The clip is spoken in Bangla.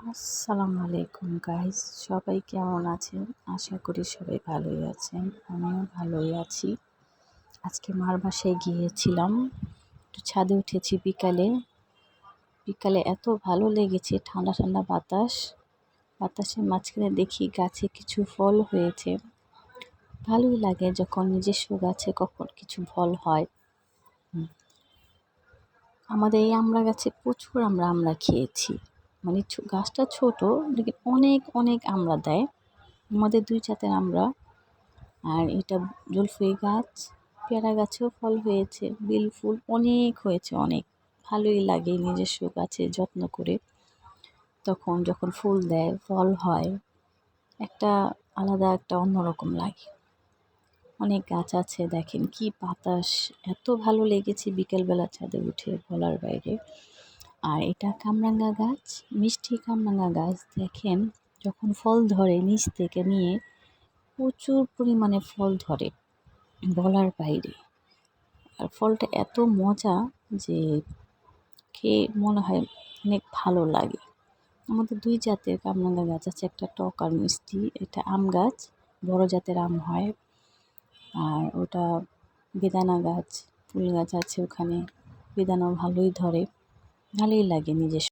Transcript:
আসসালামু আলাইকুম গাইস, সবাই কেমন আছেন? আশা করি সবাই ভালোই আছেন। আমিও ভালোই আছি। আজকে মার বাসায় গিয়েছিলাম, একটু ছাদে উঠেছি বিকালে। বিকালে এত ভালো লেগেছে, ঠান্ডা ঠান্ডা বাতাসের মাঝখানে দেখি গাছে কিছু ফল হয়েছে। ভালোই লাগে যখন নিজস্ব গাছে কখন কিছু ফল হয়। আমাদের এই আমড়া গাছে প্রচুর আমরা খেয়েছি। মানে গাছটা ছোট, লেকিন অনেক অনেক আমড়া দেয়। আমাদের 2 জাতের আমড়া। আর এটা জলফই গাছ, পেয়ারা গাছেও ফল হয়েছে, বেল ফুল অনেক হয়েছে, অনেক ভালোই লাগে নিজস্ব গাছে যত্ন করে। তখন যখন ফুল দেয়, ফল হয়, একটা আলাদা একটা অন্যরকম লাগে। অনেক গাছ আছে, দেখেন কি বাতাস, এত ভালো লেগেছে বিকেলবেলা ছাদে উঠে বলার বাইরে। আর এটা কামরাঙ্গা গাছ, মিষ্টি কামরাঙ্গা গাছ। দেখেন যখন ফল ধরে নিচ থেকে নিয়ে প্রচুর পরিমাণে ফল ধরে বলার বাইরে। আর ফলটা এত মজা যে খেয়ে মনে হয় অনেক ভালো লাগে। আমাদের 2 জাতের কামরাঙ্গা গাছ আছে, একটা টক আর মিষ্টি। এটা আম গাছ, বড় জাতের আম হয়। আর ওটা বেদানা গাছ, ফুল গাছ আছে ওখানে, বেদানাও ভালোই ধরে, ভালোই লাগে নিজস্ব।